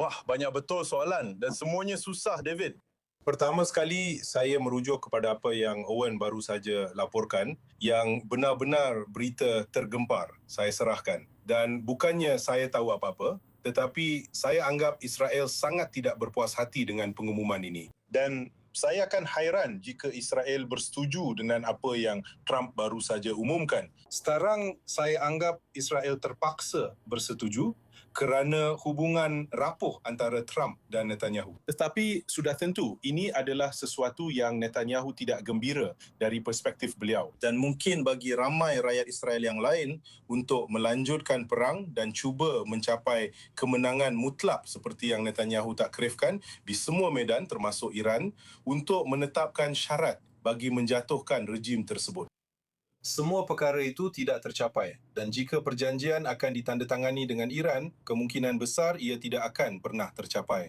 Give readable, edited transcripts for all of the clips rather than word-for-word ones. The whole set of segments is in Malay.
Wah, banyak betul soalan dan semuanya susah, David. Pertama sekali, saya merujuk kepada apa yang Owen baru saja laporkan, yang benar-benar berita tergempar saya serahkan. Dan bukannya saya tahu apa-apa, tetapi saya anggap Israel sangat tidak berpuas hati dengan pengumuman ini. Dan saya akan hairan jika Israel bersetuju dengan apa yang Trump baru saja umumkan. Sekarang saya anggap Israel terpaksa bersetuju kerana hubungan rapuh antara Trump dan Netanyahu. Tetapi sudah tentu ini adalah sesuatu yang Netanyahu tidak gembira dari perspektif beliau. Dan mungkin bagi ramai rakyat Israel yang lain untuk melanjutkan perang dan cuba mencapai kemenangan mutlak seperti yang Netanyahu takrifkan di semua medan termasuk Iran untuk menetapkan syarat bagi menjatuhkan rejim tersebut. Semua perkara itu tidak tercapai dan jika perjanjian akan ditandatangani dengan Iran, kemungkinan besar ia tidak akan pernah tercapai.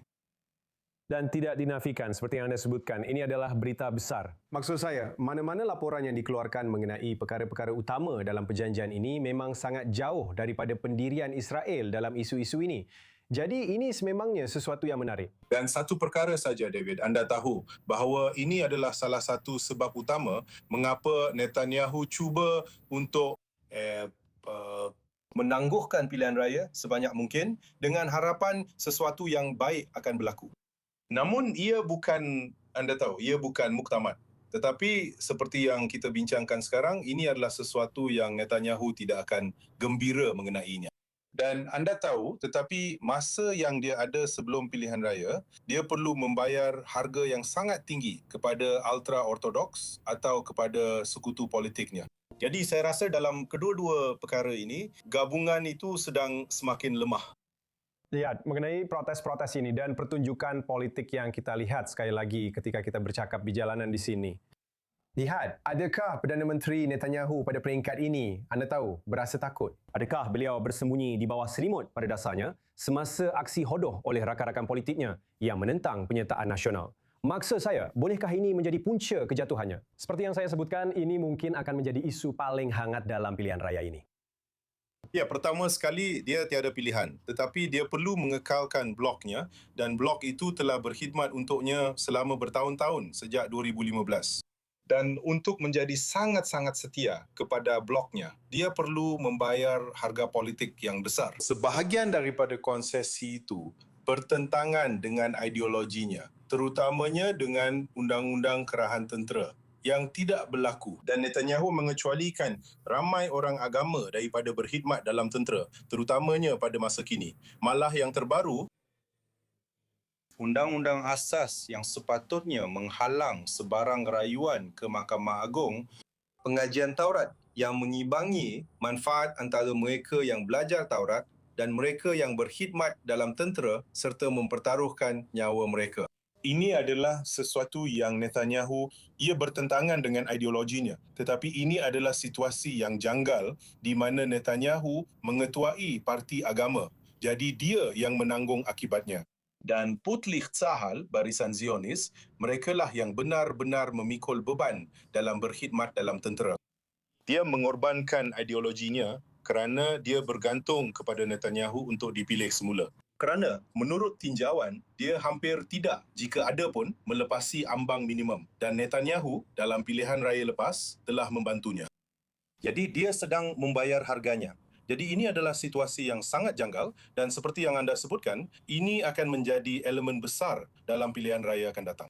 Dan tidak dinafikan, seperti yang Anda sebutkan, ini adalah berita besar. Maksud saya, mana-mana laporan yang dikeluarkan mengenai perkara-perkara utama dalam perjanjian ini memang sangat jauh daripada pendirian Israel dalam isu-isu ini. Jadi ini sememangnya sesuatu yang menarik. Dan satu perkara saja, David, anda tahu bahawa ini adalah salah satu sebab utama mengapa Netanyahu cuba untuk menangguhkan pilihan raya sebanyak mungkin dengan harapan sesuatu yang baik akan berlaku. Namun ia bukan, anda tahu, ia bukan muktamad. Tetapi seperti yang kita bincangkan sekarang, ini adalah sesuatu yang Netanyahu tidak akan gembira mengenainya. Dan anda tahu, tetapi masa yang dia ada sebelum pilihan raya, dia perlu membayar harga yang sangat tinggi kepada ultra-ortodoks atau kepada sekutu politiknya. Jadi saya rasa dalam kedua-dua perkara ini, gabungan itu sedang semakin lemah. Lihat, mengenai protes-protes ini dan pertunjukan politik yang kita lihat sekali lagi ketika kita bercakap di jalanan di sini. Lihat, adakah Perdana Menteri Netanyahu pada peringkat ini, anda tahu, berasa takut? Adakah beliau bersembunyi di bawah selimut pada dasarnya semasa aksi hodoh oleh rakan-rakan politiknya yang menentang penyertaan nasional? Maksud saya, bolehkah ini menjadi punca kejatuhannya? Seperti yang saya sebutkan, ini mungkin akan menjadi isu paling hangat dalam pilihan raya ini. Ya, pertama sekali dia tiada pilihan. Tetapi dia perlu mengekalkan bloknya dan blok itu telah berkhidmat untuknya selama bertahun-tahun sejak 2015. Dan untuk menjadi sangat-sangat setia kepada bloknya, dia perlu membayar harga politik yang besar. Sebahagian daripada konsesi itu bertentangan dengan ideologinya, terutamanya dengan Undang-Undang Kerahan Tentera yang tidak berlaku. Dan Netanyahu mengecualikan ramai orang agama daripada berkhidmat dalam tentera, terutamanya pada masa kini. Malah yang terbaru, Undang-Undang Asas yang sepatutnya menghalang sebarang rayuan ke Mahkamah Agung, pengajian Taurat yang mengimbangi manfaat antara mereka yang belajar Taurat dan mereka yang berkhidmat dalam tentera serta mempertaruhkan nyawa mereka. Ini adalah sesuatu yang Netanyahu, ia bertentangan dengan ideologinya. Tetapi ini adalah situasi yang janggal di mana Netanyahu mengetuai parti agama. Jadi dia yang menanggung akibatnya. Dan Putlich Tzahal, Barisan Zionis, merekalah yang benar-benar memikul beban dalam berkhidmat dalam tentera. Dia mengorbankan ideologinya kerana dia bergantung kepada Netanyahu untuk dipilih semula. Kerana menurut tinjauan, dia hampir tidak, jika ada pun, melepasi ambang minimum. Dan Netanyahu dalam pilihan raya lepas telah membantunya. Jadi dia sedang membayar harganya. Jadi ini adalah situasi yang sangat janggal dan seperti yang anda sebutkan, ini akan menjadi elemen besar dalam pilihan raya akan datang.